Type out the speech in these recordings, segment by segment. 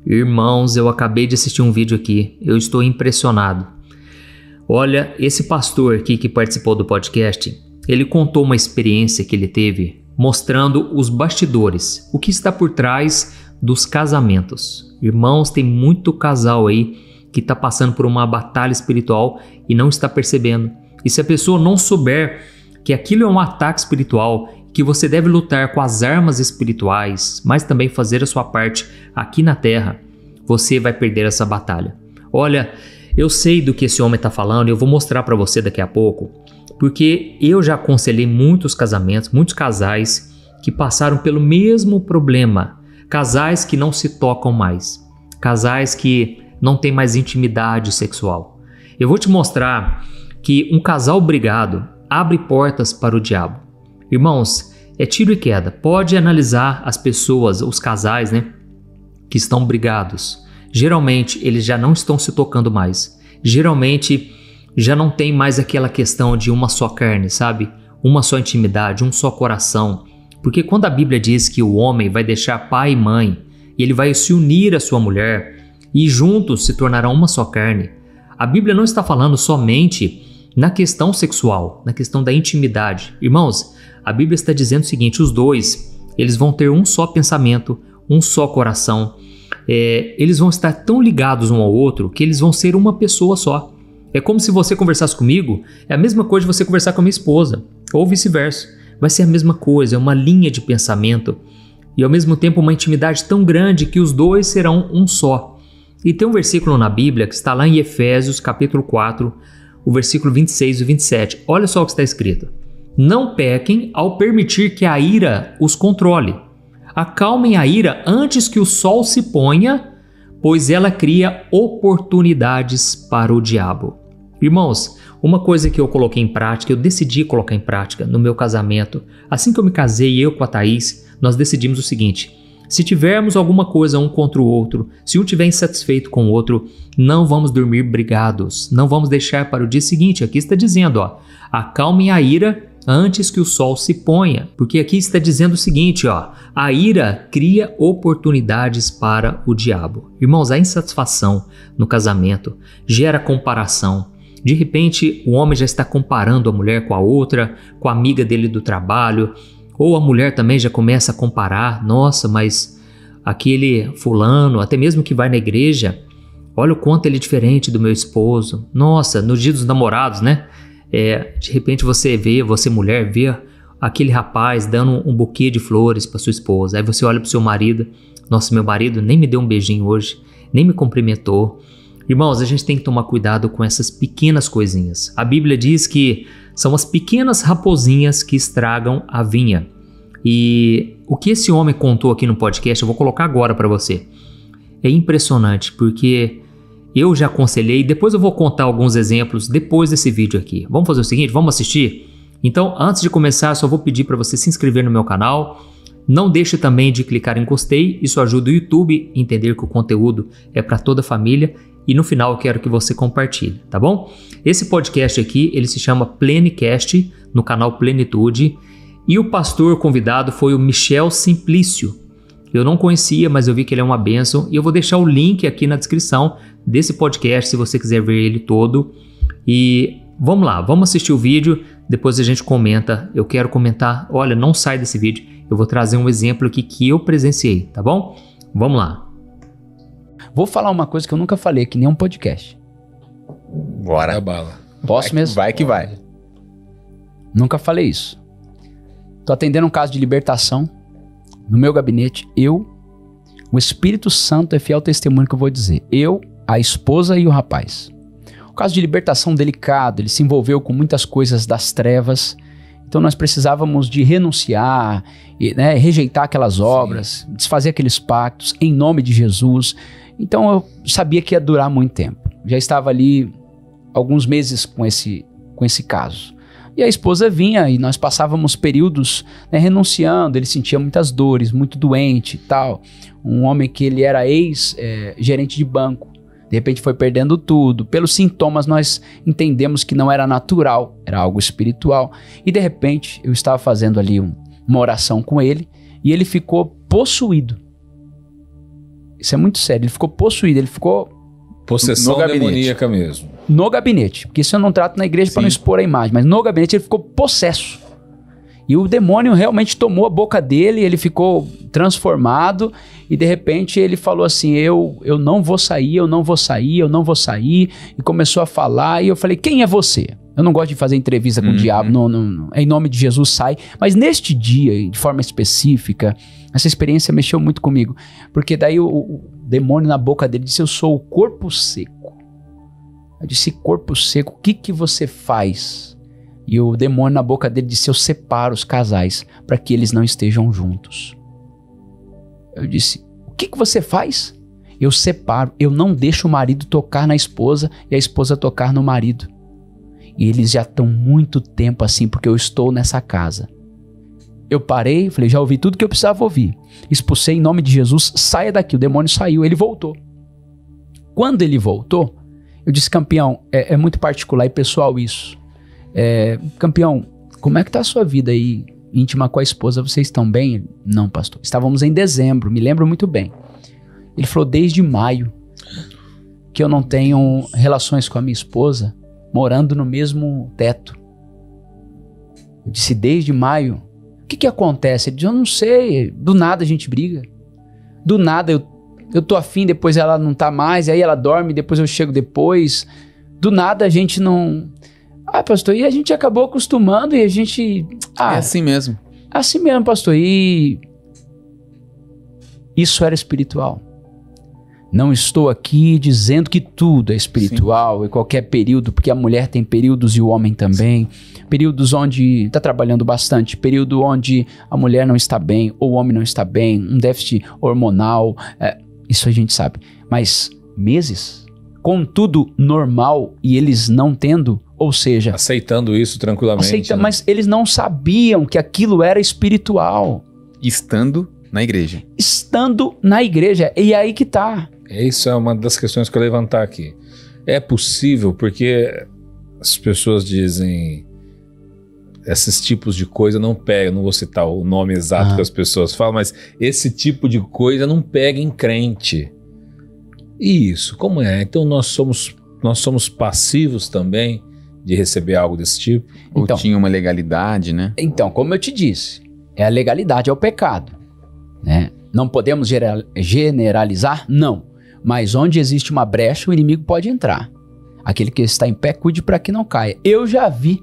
Irmãos, eu acabei de assistir um vídeo aqui, eu estou impressionado. Olha, esse pastor aqui que participou do podcast, ele contou uma experiência que ele teve mostrando os bastidores, o que está por trás dos casamentos. Irmãos, tem muito casal aí que está passando por uma batalha espiritual e não está percebendo. E se a pessoa não souber que aquilo é um ataque espiritual, que você deve lutar com as armas espirituais, mas também fazer a sua parte aqui na terra, você vai perder essa batalha. Olha, eu sei do que esse homem está falando e eu vou mostrar para você daqui a pouco, porque eu já aconselhei muitos casamentos, muitos casais que passaram pelo mesmo problema, casais que não se tocam mais, casais que não têm mais intimidade sexual. Eu vou te mostrar que um casal brigado abre portas para o diabo. Irmãos, é tiro e queda. Pode analisar as pessoas, os casais, que estão brigados. Geralmente, eles já não estão se tocando mais. Geralmente, já não tem mais aquela questão de uma só carne, sabe? Uma só intimidade, um só coração. Porque quando a Bíblia diz que o homem vai deixar pai e mãe, e ele vai se unir à sua mulher, e juntos se tornarão uma só carne, a Bíblia não está falando somente na questão sexual, na questão da intimidade. Irmãos, a Bíblia está dizendo o seguinte, os dois, eles vão ter um só pensamento, um só coração. Eles vão estar tão ligados um ao outro que eles vão ser uma pessoa só. É como se você conversasse comigo, é a mesma coisa de você conversar com a minha esposa, ou vice-versa. Vai ser a mesma coisa, é uma linha de pensamento e ao mesmo tempo uma intimidade tão grande que os dois serão um só. E tem um versículo na Bíblia que está lá em Efésios capítulo 4, o versículo 26 e 27. Olha só o que está escrito. Não pequem ao permitir que a ira os controle. Acalmem a ira antes que o sol se ponha, pois ela cria oportunidades para o diabo. Irmãos, uma coisa que eu coloquei em prática, eu decidi colocar em prática no meu casamento. Assim que eu me casei, eu com a Thaís, nós decidimos o seguinte: se tivermos alguma coisa um contra o outro, se um estiver insatisfeito com o outro, não vamos dormir brigados, não vamos deixar para o dia seguinte. Aqui está dizendo, acalmem a ira antes que o sol se ponha, porque aqui está dizendo o seguinte, a ira cria oportunidades para o diabo. Irmãos, a insatisfação no casamento gera comparação. De repente, o homem já está comparando a mulher com a outra, com a amiga dele do trabalho, ou a mulher também já começa a comparar, nossa, mas aquele fulano, até mesmo que vai na igreja, olha o quanto ele é diferente do meu esposo. Nossa, no dia dos namorados, de repente você mulher, vê aquele rapaz dando um buquê de flores para sua esposa. Aí você olha para o seu marido, nossa, meu marido nem me deu um beijinho hoje, nem me cumprimentou. Irmãos, a gente tem que tomar cuidado com essas pequenas coisinhas. A Bíblia diz que são as pequenas raposinhas que estragam a vinha. E o que esse homem contou aqui no podcast, eu vou colocar agora para você. É impressionante, porque eu já aconselhei, depois eu vou contar alguns exemplos depois desse vídeo aqui. Vamos fazer o seguinte, vamos assistir? Então, antes de começar, eu só vou pedir para você se inscrever no meu canal. Não deixe também de clicar em gostei, isso ajuda o YouTube a entender que o conteúdo é para toda a família. E no final eu quero que você compartilhe, tá bom? Esse podcast aqui, ele se chama Plenicast, no canal Plenitude. E o pastor convidado foi o Michel Simplício. Eu não conhecia, mas eu vi que ele é uma bênção. E eu vou deixar o link aqui na descrição desse podcast, se você quiser ver ele todo. E vamos lá, vamos assistir o vídeo, depois a gente comenta. Eu quero comentar, olha, não sai desse vídeo. Eu vou trazer um exemplo aqui que eu presenciei, tá bom? Vamos lá. Vou falar uma coisa que eu nunca falei, que nem um podcast. Bora. Bala. Posso mesmo? Vai que vai. Nunca falei isso. Tô atendendo um caso de libertação no meu gabinete. O Espírito Santo é fiel testemunho que eu vou dizer. Eu, a esposa e o rapaz. O caso de libertação delicado, ele se envolveu com muitas coisas das trevas. Então nós precisávamos de renunciar, rejeitar aquelas obras, desfazer aqueles pactos em nome de Jesus. Então eu sabia que ia durar muito tempo. Já estava ali alguns meses com esse caso. E a esposa vinha e nós passávamos períodos renunciando, ele sentia muitas dores, muito doente e tal. Um homem que ele era ex-gerente de banco, de repente foi perdendo tudo. Pelos sintomas nós entendemos que não era natural, era algo espiritual. E de repente eu estava fazendo ali uma oração com ele e ele ficou possuído. Isso é muito sério. Ele ficou possuído, ele ficou... Possessão demoníaca mesmo. No gabinete, porque isso eu não trato na igreja para não expor a imagem, mas no gabinete ele ficou possesso. E o demônio realmente tomou a boca dele, ele ficou transformado e de repente ele falou assim, eu não vou sair, eu não vou sair, eu não vou sair. E começou a falar e eu falei, quem é você? Eu não gosto de fazer entrevista com o diabo, não, em nome de Jesus sai. Mas neste dia, de forma específica, essa experiência mexeu muito comigo. Porque daí o demônio na boca dele disse, eu sou o corpo seco. Eu disse, corpo seco, o que você faz? E o demônio na boca dele disse, eu separo os casais para que eles não estejam juntos. Eu disse, o que você faz? Eu separo, eu não deixo o marido tocar na esposa e a esposa tocar no marido. E eles já estão muito tempo assim, porque eu estou nessa casa. Eu parei, falei, já ouvi tudo que eu precisava ouvir. Expulsei em nome de Jesus, saia daqui. O demônio saiu, ele voltou. Quando ele voltou, eu disse, campeão, é muito particular e pessoal isso. Campeão, como é que tá a sua vida aí, íntima com a esposa? Vocês estão bem? Não, pastor. Estávamos em dezembro, me lembro muito bem. Ele falou, desde maio, que eu não tenho relações com a minha esposa, morando no mesmo teto. Eu disse, desde maio, o que acontece? Ele disse, eu não sei, do nada a gente briga. Do nada eu tô afim, depois ela não tá mais, aí ela dorme, depois eu chego depois. Do nada a gente não... pastor, e a gente acabou acostumando e a gente... é assim mesmo. Assim mesmo, pastor, e... Isso era espiritual. Não estou aqui dizendo que tudo é espiritual, em qualquer período, porque a mulher tem períodos e o homem também. Períodos onde está trabalhando bastante, período onde a mulher não está bem, ou o homem não está bem, um déficit hormonal, isso a gente sabe. Mas meses, com tudo normal e eles não tendo, ou seja... Aceitando isso tranquilamente. Mas eles não sabiam que aquilo era espiritual. Estando na igreja. Estando na igreja, e aí que tá. Isso é uma das questões que eu vou levantar aqui. É possível, porque as pessoas dizem esses tipos de coisa não pega, não vou citar o nome exato que as pessoas falam, mas esse tipo de coisa não pega em crente. E isso, como é? Então nós somos passivos também de receber algo desse tipo? Ou tinha uma legalidade, né? Então, como eu te disse, a legalidade é o pecado, né? Não podemos generalizar? Não. Mas onde existe uma brecha, o inimigo pode entrar. Aquele que está em pé, cuide para que não caia. Eu já vi,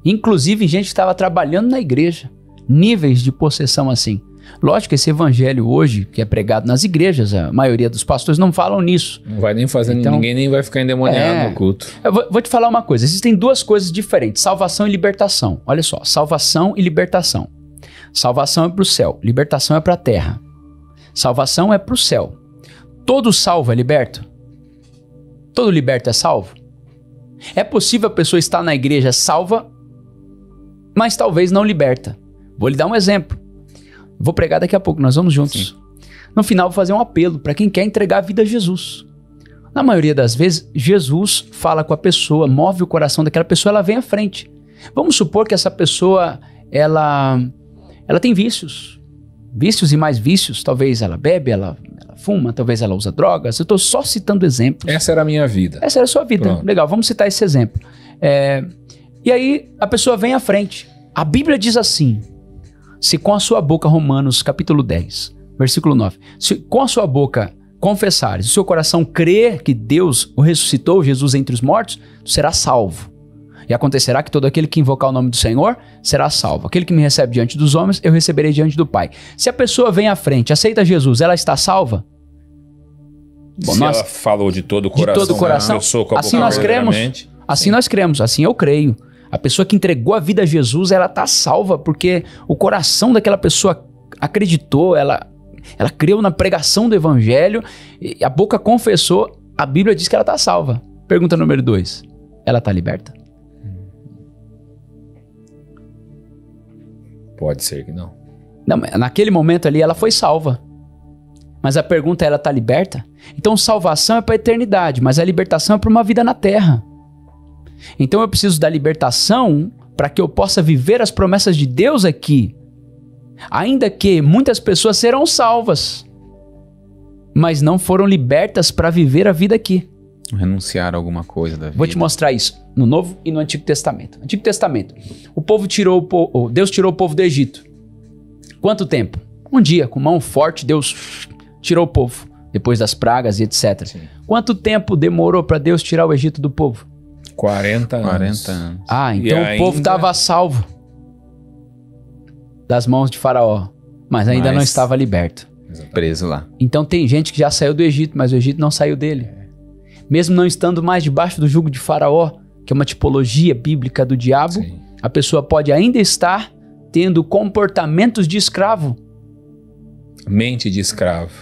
inclusive gente que estava trabalhando na igreja, níveis de possessão assim. Lógico que esse evangelho hoje, que é pregado nas igrejas, a maioria dos pastores não falam nisso. Não vai nem fazer, ninguém nem vai ficar endemoniado no culto. Eu vou te falar uma coisa, existem duas coisas diferentes, salvação e libertação. Olha só, salvação e libertação. Salvação é para o céu, libertação é para a terra. Salvação é para o céu. Todo salvo é liberto? Todo liberto é salvo? É possível a pessoa estar na igreja salva, mas talvez não liberta. Vou lhe dar um exemplo. Vou pregar daqui a pouco, nós vamos juntos. Sim. No final vou fazer um apelo para quem quer entregar a vida a Jesus. Na maioria das vezes, Jesus fala com a pessoa, move o coração daquela pessoa, ela vem à frente. Vamos supor que essa pessoa, ela tem vícios. Vícios e mais vícios. Talvez ela bebe, ela fuma, talvez ela usa drogas. Eu estou só citando exemplos. Essa era a minha vida. Essa era a sua vida. Pronto. Legal, vamos citar esse exemplo. E aí a pessoa vem à frente. A Bíblia diz assim, se com a sua boca, Romanos capítulo 10, versículo 9, se com a sua boca confessares, o seu coração crer que Deus o ressuscitou, Jesus entre os mortos, tu serás salvo. E acontecerá que todo aquele que invocar o nome do Senhor será salvo. Aquele que me recebe diante dos homens, eu receberei diante do Pai. Se a pessoa vem à frente, aceita Jesus, ela está salva? Bom, se ela falou de todo o coração, de todo o coração, assim nós cremos. Assim nós cremos, assim eu creio. A pessoa que entregou a vida a Jesus, ela está salva, porque o coração daquela pessoa acreditou, ela creu na pregação do evangelho, e a boca confessou, a Bíblia diz que ela está salva. Pergunta número 2, ela está liberta? Pode ser que não. Não, naquele momento ali ela foi salva. Mas a pergunta é, ela está liberta? Então salvação é para a eternidade, mas a libertação é para uma vida na terra. Então eu preciso da libertação para que eu possa viver as promessas de Deus aqui. Ainda que muitas pessoas serão salvas. mas não foram libertas para viver a vida aqui. Renunciar a alguma coisa da vida. Vou te mostrar isso no Novo e no Antigo Testamento. Antigo Testamento, Deus tirou o povo do Egito. Quanto tempo? Um dia, com mão forte, Deus tirou o povo, depois das pragas e etc. Sim. Quanto tempo demorou para Deus tirar o Egito do povo? 40 anos. 40 anos. Ah, então E o povo ainda- estava salvo das mãos de Faraó, mas ainda não estava liberto. Preso lá. Então tem gente que já saiu do Egito, mas o Egito não saiu dele. Mesmo não estando mais debaixo do jugo de Faraó, que é uma tipologia bíblica do diabo, Sim. a pessoa pode ainda estar tendo comportamentos de escravo. Mente de escravo.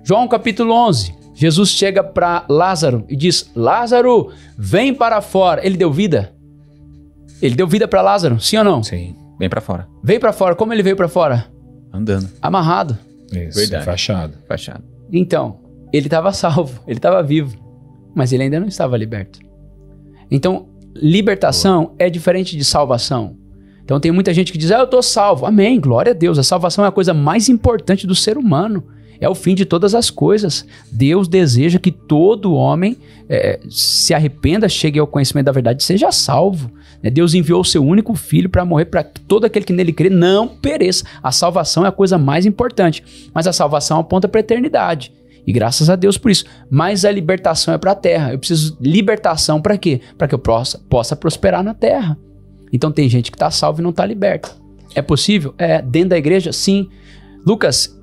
João capítulo 11, Jesus chega para Lázaro e diz: Lázaro, vem para fora. Ele deu vida? Ele deu vida para Lázaro, sim ou não? Sim. Vem pra fora. Veio para fora. Como ele veio para fora? Andando. Amarrado. Isso. Verdade. Fachado. Fachado. Então, ele estava salvo, ele estava vivo, mas ele ainda não estava liberto. Então, libertação é diferente de salvação. Então tem muita gente que diz: eu estou salvo. Amém, glória a Deus. A salvação é a coisa mais importante do ser humano. É o fim de todas as coisas. Deus deseja que todo homem se arrependa, chegue ao conhecimento da verdade e seja salvo. Deus enviou o seu único filho para morrer para que todo aquele que nele crê não pereça. A salvação é a coisa mais importante. Mas a salvação aponta para a eternidade. E graças a Deus por isso. Mas a libertação é para a terra. Eu preciso de libertação para quê? Para que eu possa prosperar na terra. Então tem gente que está salvo e não está liberta. É possível? Dentro da igreja? Sim. Lucas,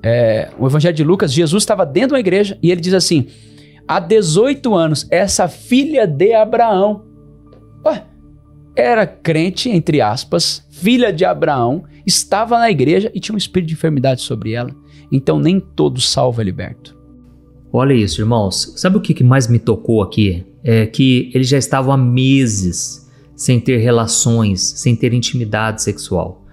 o Evangelho de Lucas, Jesus estava dentro de uma igreja e ele diz assim: há 18 anos, essa filha de Abraão, era crente, entre aspas, filha de Abraão, estava na igreja e tinha um espírito de enfermidade sobre ela. Então nem todo salvo é liberto. Olha isso, irmãos. Sabe o que mais me tocou aqui? É que eles já estavam há meses sem ter relações, sem ter intimidade sexual.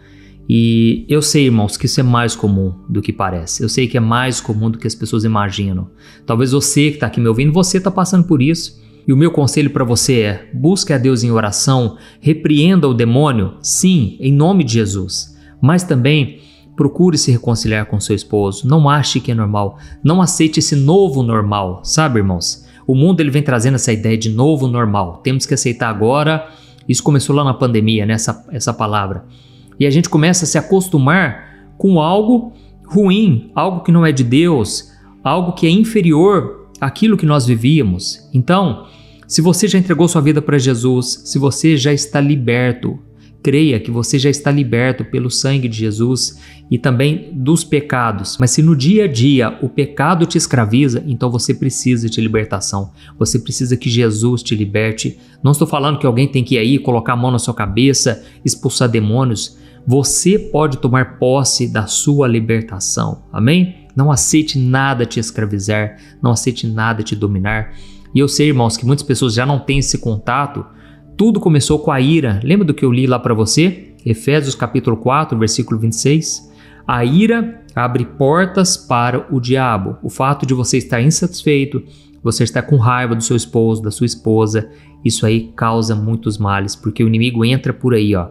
E eu sei, irmãos, que isso é mais comum do que parece. Eu sei que é mais comum do que as pessoas imaginam. Talvez você que está aqui me ouvindo, você está passando por isso. E o meu conselho para você é: busque a Deus em oração, repreenda o demônio, sim, em nome de Jesus. Mas também procure se reconciliar com seu esposo. Não ache que é normal. Não aceite esse novo normal, sabe, irmãos? O mundo ele vem trazendo essa ideia de novo normal. Temos que aceitar agora. Isso começou lá na pandemia, né? Essa palavra. E a gente começa a se acostumar com algo ruim, algo que não é de Deus, algo que é inferior àquilo que nós vivíamos. Então, se você já entregou sua vida para Jesus, se você já está liberto, creia que você já está liberto pelo sangue de Jesus e também dos pecados. Mas se no dia a dia o pecado te escraviza, então você precisa de libertação. Você precisa que Jesus te liberte. Não estou falando que alguém tem que ir aí, colocar a mão na sua cabeça, expulsar demônios. Você pode tomar posse da sua libertação. Amém? Não aceite nada te escravizar, não aceite nada te dominar. E eu sei, irmãos, que muitas pessoas já não têm esse contato. Tudo começou com a ira. Lembra do que eu li lá para você? Efésios capítulo 4, versículo 26. A ira abre portas para o diabo. O fato de você estar insatisfeito, você estar com raiva do seu esposo, da sua esposa, isso aí causa muitos males, porque o inimigo entra por aí, ó.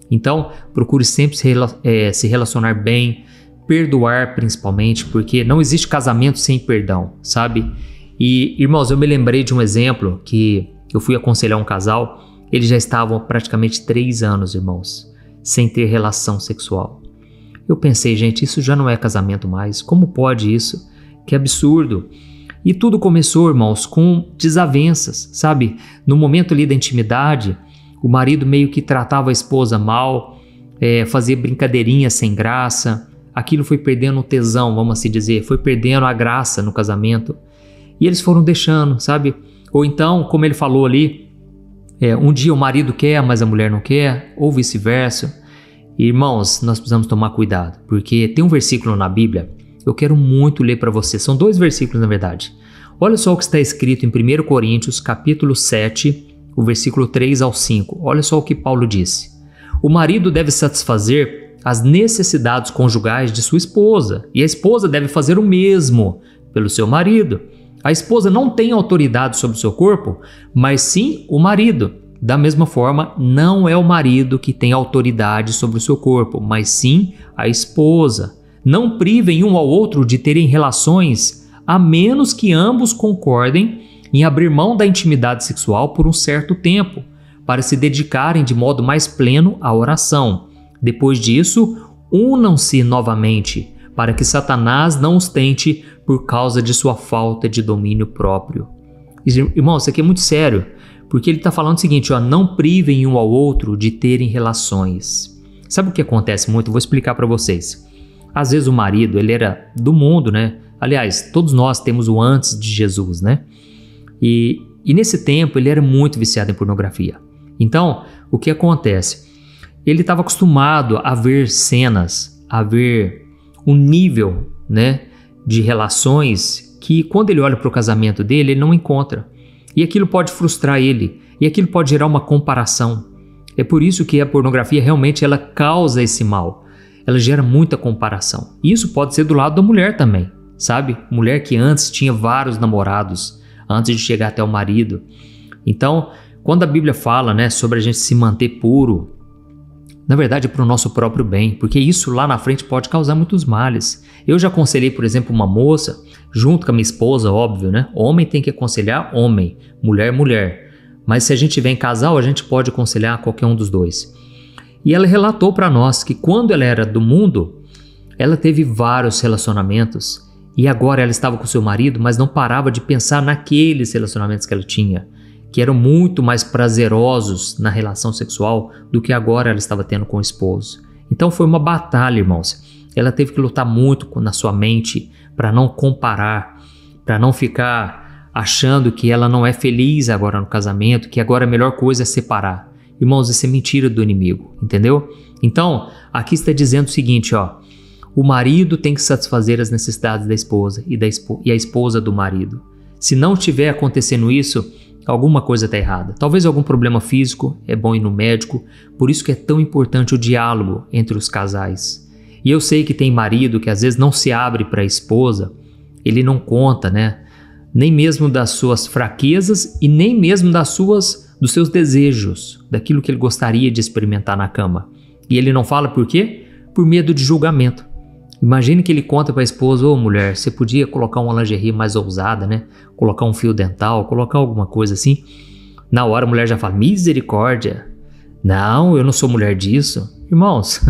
Então, procure sempre se relacionar bem, perdoar principalmente, porque não existe casamento sem perdão, sabe? E, irmãos, eu me lembrei de um exemplo que eu fui aconselhar um casal. Eles já estavam há praticamente 3 anos, irmãos, sem ter relação sexual. Eu pensei, gente, isso já não é casamento mais. Como pode isso? Que absurdo. E tudo começou, irmãos, com desavenças, sabe? No momento ali da intimidade, o marido meio que tratava a esposa mal, fazia brincadeirinhas sem graça. Aquilo foi perdendo o tesão, vamos assim dizer, foi perdendo a graça no casamento. E eles foram deixando, sabe? Ou então, como ele falou ali, um dia o marido quer, mas a mulher não quer, ou vice-versa. Irmãos, nós precisamos tomar cuidado, porque tem um versículo na Bíblia, eu quero muito ler para você. São 2 versículos, na verdade. Olha só o que está escrito em 1 Coríntios, capítulo 7, o versículo 3 ao 5. Olha só o que Paulo disse. O marido deve satisfazer as necessidades conjugais de sua esposa, e a esposa deve fazer o mesmo pelo seu marido. A esposa não tem autoridade sobre o seu corpo, mas sim o marido. Da mesma forma, não é o marido que tem autoridade sobre o seu corpo, mas sim a esposa. Não privem um ao outro de terem relações a menos que ambos concordem em abrir mão da intimidade sexual por um certo tempo, para se dedicarem de modo mais pleno à oração. Depois disso, unam-se novamente, para que Satanás não os tente por causa de sua falta de domínio próprio. Irmão, isso aqui é muito sério, porque ele está falando o seguinte, ó, não privem um ao outro de terem relações. Sabe o que acontece muito? Eu vou explicar para vocês. Às vezes o marido, ele era do mundo, né? Aliás, todos nós temos o antes de Jesus, né? E nesse tempo ele era muito viciado em pornografia. Então, o que acontece? Ele estava acostumado a ver cenas, a ver um nível, né, de relações que quando ele olha para o casamento dele, ele não encontra. E aquilo pode frustrar ele, e aquilo pode gerar uma comparação. É por isso que a pornografia realmente ela causa esse mal. Ela gera muita comparação. Isso pode ser do lado da mulher também, sabe? Mulher que antes tinha vários namorados, antes de chegar até o marido. Então, quando a Bíblia fala, né, sobre a gente se manter puro, na verdade é para o nosso próprio bem, porque isso lá na frente pode causar muitos males. Eu já aconselhei, por exemplo, uma moça, junto com a minha esposa, óbvio, né? Homem tem que aconselhar homem, mulher, mulher. Mas se a gente tiver em casal, a gente pode aconselhar qualquer um dos dois. E ela relatou para nós que quando ela era do mundo, ela teve vários relacionamentos e agora ela estava com seu marido, mas não parava de pensar naqueles relacionamentos que ela tinha, que eram muito mais prazerosos na relação sexual do que agora ela estava tendo com o esposo. Então foi uma batalha, irmãos. Ela teve que lutar muito na sua mente para não comparar, para não ficar achando que ela não é feliz agora no casamento, que agora a melhor coisa é separar. Irmãos, isso é mentira do inimigo, entendeu? Então, aqui está dizendo o seguinte, ó, o marido tem que satisfazer as necessidades da esposa e a esposa do marido. Se não estiver acontecendo isso, alguma coisa está errada. Talvez algum problema físico, é bom ir no médico, por isso que é tão importante o diálogo entre os casais. E eu sei que tem marido que às vezes não se abre para a esposa, ele não conta, né? Nem mesmo das suas fraquezas e nem mesmo dos seus desejos, daquilo que ele gostaria de experimentar na cama. E ele não fala por quê? Por medo de julgamento. Imagine que ele conta para a esposa, ô mulher, você podia colocar uma lingerie mais ousada, né? Colocar um fio dental, colocar alguma coisa assim. Na hora a mulher já fala, misericórdia. Não, eu não sou mulher disso. Irmãos,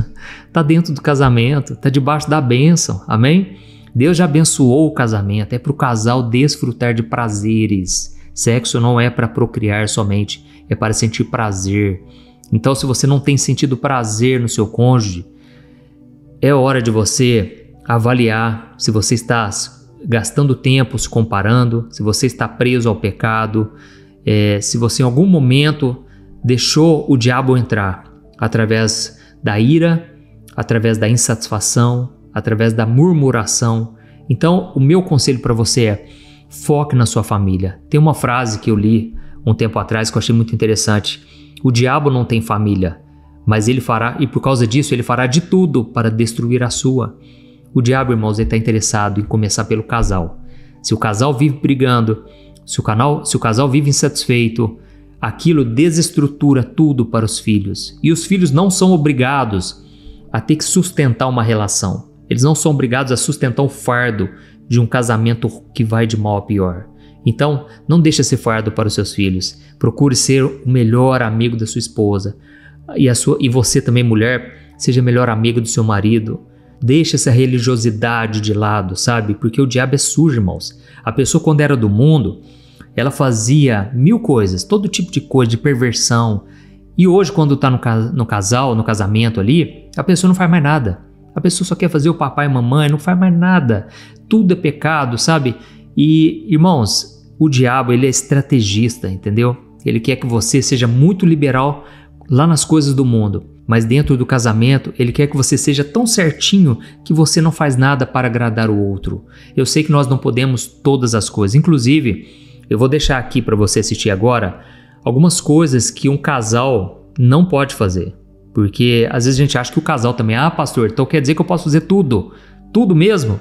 tá dentro do casamento, tá debaixo da bênção, amém? Deus já abençoou o casamento, é para o casal desfrutar de prazeres. Sexo não é para procriar somente, é para sentir prazer. Então, se você não tem sentido prazer no seu cônjuge, é hora de você avaliar se você está gastando tempo se comparando, se você está preso ao pecado, se você em algum momento deixou o diabo entrar através da ira, através da insatisfação, através da murmuração. Então, o meu conselho para você é foque na sua família. Tem uma frase que eu li um tempo atrás que eu achei muito interessante. O diabo não tem família, mas ele fará, e por causa disso, ele fará de tudo para destruir a sua. O diabo, irmãos, ele está interessado em começar pelo casal. Se o casal vive brigando, se o casal vive insatisfeito, aquilo desestrutura tudo para os filhos. E os filhos não são obrigados a ter que sustentar uma relação. Eles não são obrigados a sustentar o fardo de um casamento que vai de mal a pior. Então, não deixe esse fardo para os seus filhos. Procure ser o melhor amigo da sua esposa. E você também, mulher, seja melhor amigo do seu marido. Deixe essa religiosidade de lado, sabe? Porque o diabo é sujo, irmãos. A pessoa, quando era do mundo, ela fazia 1000 coisas, todo tipo de coisa, de perversão. E hoje, quando está no casamento ali, a pessoa não faz mais nada. A pessoa só quer fazer o papai e mamãe, não faz mais nada. Tudo é pecado, sabe? E, irmãos, o diabo, ele é estrategista, entendeu? Ele quer que você seja muito liberal lá nas coisas do mundo. Mas dentro do casamento, ele quer que você seja tão certinho que você não faz nada para agradar o outro. Eu sei que nós não podemos todas as coisas. Inclusive, eu vou deixar aqui para você assistir agora algumas coisas que um casal não pode fazer. Porque às vezes a gente acha que o casal também, pastor, então quer dizer que eu posso fazer tudo? Tudo mesmo?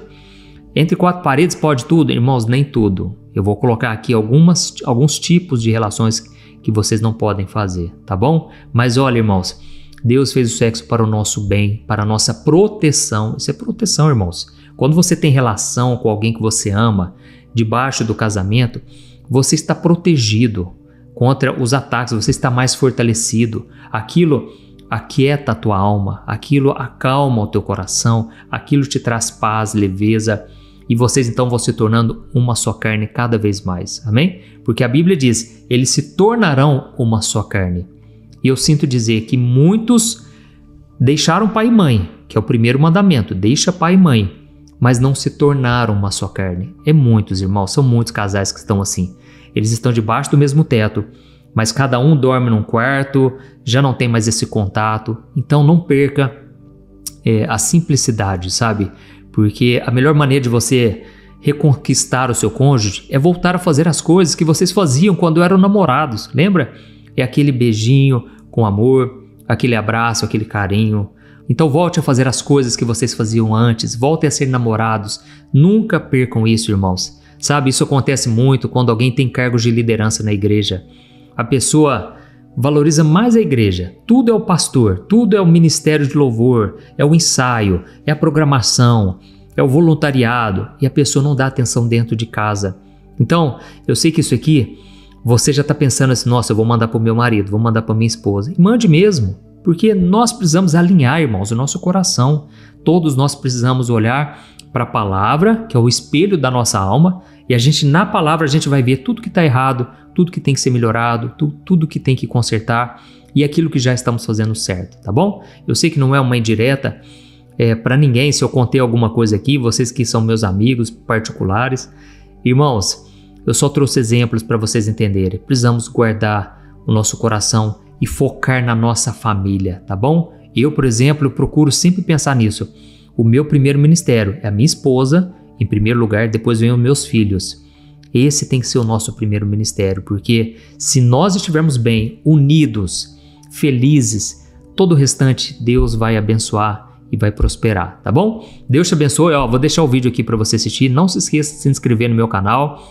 Entre 4 paredes pode tudo? Irmãos, nem tudo. Eu vou colocar aqui alguns tipos de relações que vocês não podem fazer, tá bom? Mas olha, irmãos, Deus fez o sexo para o nosso bem, para a nossa proteção. Isso é proteção, irmãos. Quando você tem relação com alguém que você ama, debaixo do casamento, você está protegido contra os ataques, você está mais fortalecido. Aquilo aquieta a tua alma, aquilo acalma o teu coração, aquilo te traz paz, leveza, e vocês então vão se tornando uma só carne cada vez mais, amém? Porque a Bíblia diz, eles se tornarão uma só carne. E eu sinto dizer que muitos deixaram pai e mãe, que é o primeiro mandamento, deixa pai e mãe, mas não se tornaram uma só carne. É muitos, irmãos, são muitos casais que estão assim. Eles estão debaixo do mesmo teto, mas cada um dorme num quarto, já não tem mais esse contato. Então não perca a simplicidade, sabe? Porque a melhor maneira de você reconquistar o seu cônjuge é voltar a fazer as coisas que vocês faziam quando eram namorados, lembra? É aquele beijinho com amor, aquele abraço, aquele carinho. Então volte a fazer as coisas que vocês faziam antes, voltem a ser namorados. Nunca percam isso, irmãos. Sabe, isso acontece muito quando alguém tem cargos de liderança na igreja. A pessoa valoriza mais a igreja. Tudo é o pastor, tudo é o ministério de louvor, é o ensaio, é a programação, é o voluntariado, e a pessoa não dá atenção dentro de casa. Então, eu sei que isso aqui, você já está pensando assim, nossa, eu vou mandar para o meu marido, vou mandar para minha esposa. E mande mesmo, porque nós precisamos alinhar, irmãos, o nosso coração. Todos nós precisamos olhar para a palavra, que é o espelho da nossa alma, e na palavra a gente vai ver tudo que está errado, tudo que tem que ser melhorado, tudo que tem que consertar e aquilo que já estamos fazendo certo, tá bom? Eu sei que não é uma indireta para ninguém se eu contei alguma coisa aqui, vocês que são meus amigos particulares. Irmãos, eu só trouxe exemplos para vocês entenderem. Precisamos guardar o nosso coração e focar na nossa família, tá bom? Eu, por exemplo, procuro sempre pensar nisso. O meu primeiro ministério é a minha esposa, em primeiro lugar, depois vem os meus filhos. Esse tem que ser o nosso primeiro ministério, porque se nós estivermos bem, unidos, felizes, todo o restante Deus vai abençoar e vai prosperar, tá bom? Deus te abençoe. Vou deixar o vídeo aqui para você assistir. Não se esqueça de se inscrever no meu canal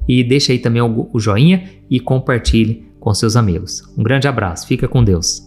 e deixa aí também o joinha e compartilhe com seus amigos. Um grande abraço. Fica com Deus.